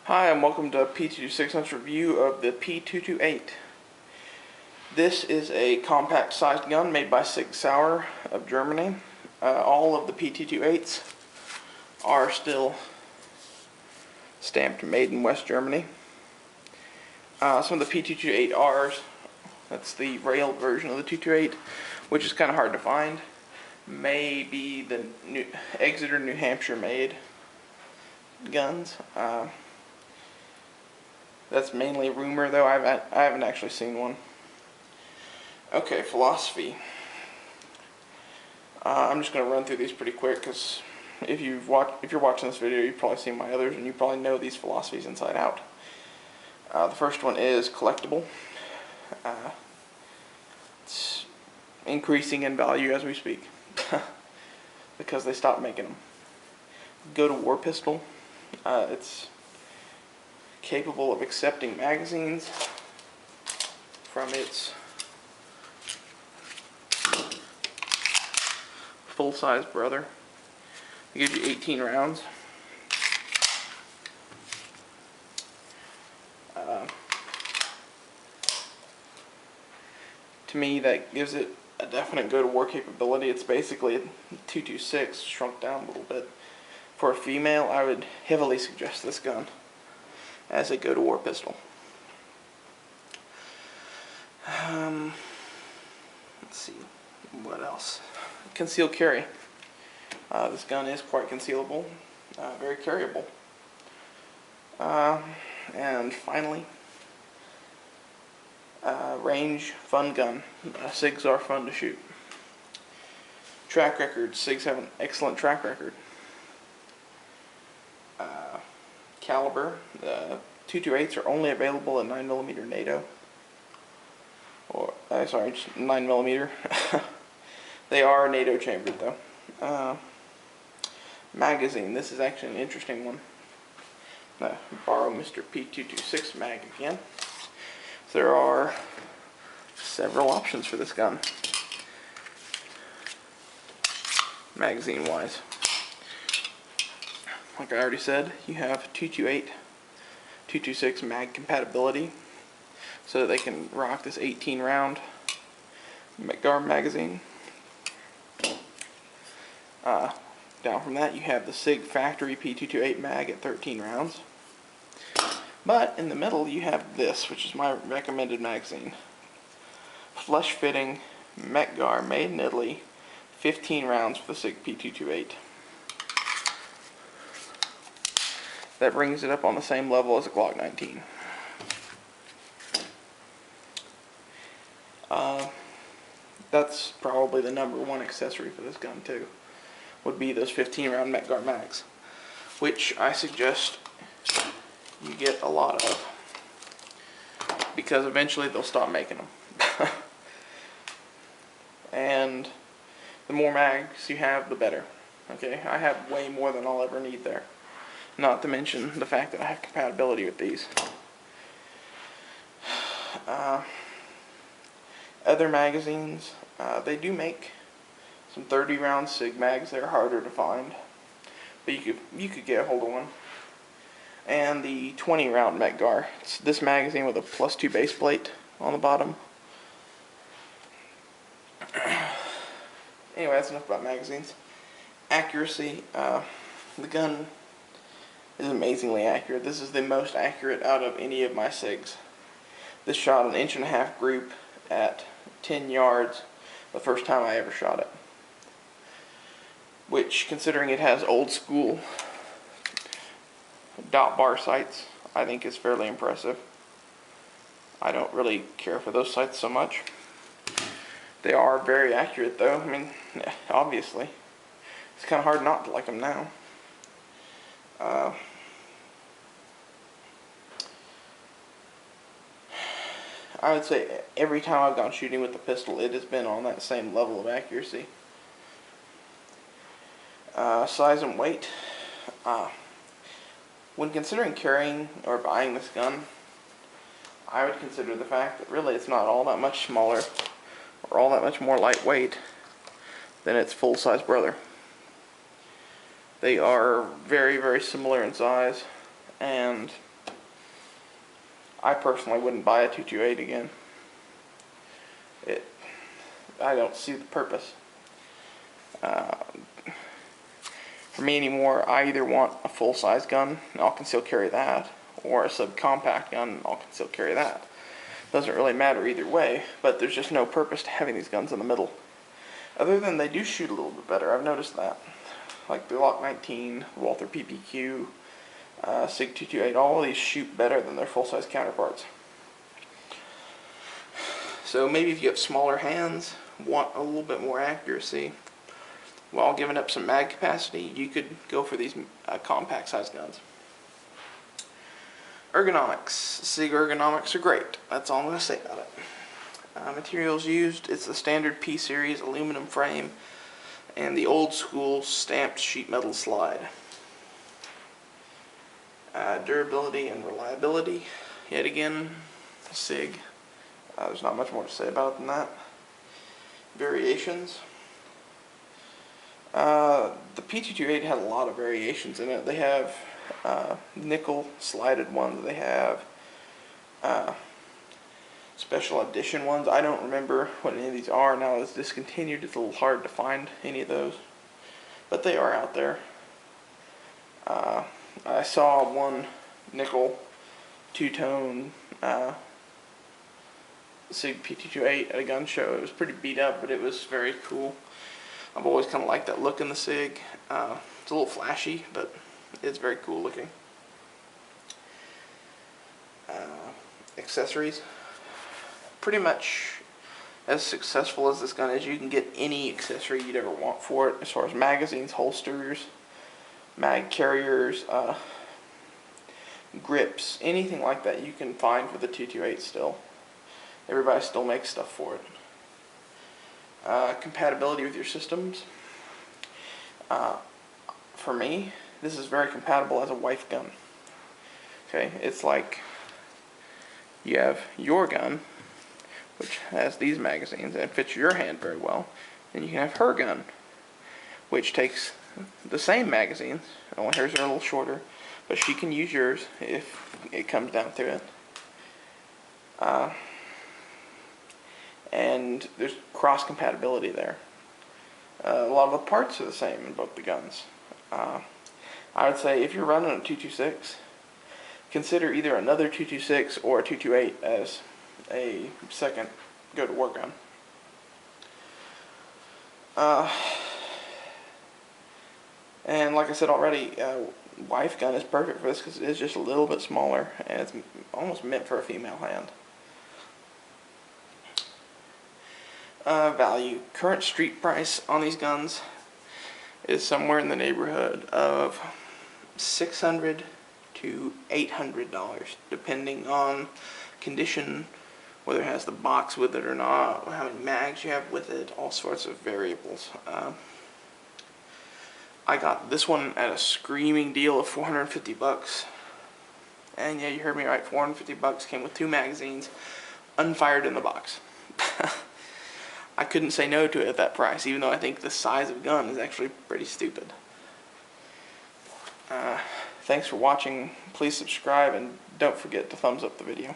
Hi, and welcome to P228's review of the P228. This is a compact sized gun made by Sigs of Germany. All of the P228s are still stamped made in West Germany. Some of the P228Rs, that's the railed version of the 228, which is kind of hard to find, may be the Exeter, New Hampshire made guns. That's mainly rumor, though. I haven't actually seen one. Okay, philosophy. I'm just going to run through these pretty quick because if you're watching this video, you've probably seen my others and you probably know these philosophies inside out. The first one is collectible. It's increasing in value as we speak because they stopped making them. Go to war pistol. It's capable of accepting magazines from its full-size brother. It gives you 18 rounds. To me, that gives it a definite go-to-war capability. It's basically a 226 shrunk down a little bit. For a female, I would heavily suggest this gun as a go-to-war pistol. Let's see, what else? Concealed carry. This gun is quite concealable, very carryable. And finally, range fun gun. Sigs are fun to shoot. Track record. Sigs have an excellent track record. Caliber. 228s are only available in 9mm NATO. Or, sorry, 9mm. They are NATO chambered though. Magazine. This is actually an interesting one. Borrow Mr. P226 mag again. So there are several options for this gun, magazine wise. Like I already said, you have 228, 226 mag compatibility, so that they can rock this 18 round McGar magazine. Down from that, you have the Sig factory P228 mag at 13 rounds. But in the middle, you have this, which is my recommended magazine. Flush fitting McGar made in Italy, 15 rounds for the Sig P228. That brings it up on the same level as a Glock 19. That's probably the #1 accessory for this gun too, would be those 15 round McGar mags, which I suggest you get a lot of, because eventually they'll stop making them. And the more mags you have, the better. Okay, I have way more than I'll ever need there. Not to mention the fact that I have compatibility with these. Other magazines, they do make some 30 round Sig mags. They're harder to find, but you could get a hold of one. And the 20 round McGar. It's this magazine with a +2 base plate on the bottom. Anyway, that's enough about magazines. Accuracy. The gun is amazingly accurate. This is the most accurate out of any of my Sigs. This shot an 1.5" group at 10 yards the first time I ever shot it. Which, considering it has old school dot bar sights, I think is fairly impressive. I don't really care for those sights so much. They are very accurate though. I mean, obviously. It's kind of hard not to like them now. I would say every time I've gone shooting with the pistol, it has been on that same level of accuracy. Size and weight. When considering carrying or buying this gun, I would consider the fact that really it's not all that much smaller or all that much more lightweight than its full-size brother. They are very, very similar in size, and I personally wouldn't buy a 228 again. I don't see the purpose. For me anymore, I either want a full-size gun, and I'll conceal carry that, or a subcompact gun, and I'll conceal carry that. Doesn't really matter either way, but there's just no purpose to having these guns in the middle. Other than they do shoot a little bit better, I've noticed that. Like the Glock 19, Walther PPQ, Sig 228, all of these shoot better than their full-size counterparts. So maybe if you have smaller hands, want a little bit more accuracy, while giving up some mag capacity, you could go for these compact size guns. Ergonomics. Sig ergonomics are great. That's all I'm going to say about it. Materials used, it's the standard P series aluminum frame and the old school stamped sheet metal slide. Durability and reliability, yet again, Sig. There's not much more to say about it than that. Variations. The P228 had a lot of variations in it. They have nickel slided ones. They have special edition ones. I don't remember what any of these are now. It's discontinued. It's a little hard to find any of those, but they are out there. I saw one nickel two-tone Sig P228 at a gun show. It was pretty beat up, but it was very cool. I've always kind of liked that look in the Sig. It's a little flashy, but it's very cool looking. Accessories. Pretty much as successful as this gun is, you can get any accessory you'd ever want for it, as far as magazines, holsters, mag carriers, grips, anything like that you can find for the 228 still. Everybody still makes stuff for it. Compatibility with your systems. For me, this is very compatible as a wife gun. Okay, it's like you have your gun, which has these magazines and fits your hand very well, and you can have her gun, which takes the same magazines, only hers are a little shorter, but she can use yours if it comes down to it. And there's cross compatibility there. A lot of the parts are the same in both the guns. I would say if you're running a 226, consider either another 226 or a 228 as a second go-to-war gun. And like I said already, wife gun is perfect for this because it is just a little bit smaller and it's almost meant for a female hand. Value. Current street price on these guns is somewhere in the neighborhood of $600 to $800, depending on condition, whether it has the box with it or not, how many mags you have with it, all sorts of variables. I got this one at a screaming deal of $450, and yeah, you heard me right, $450, came with 2 magazines, unfired in the box. I couldn't say no to it at that price, even though I think the size of gun is actually pretty stupid. Thanks for watching. Please subscribe and don't forget to thumbs up the video.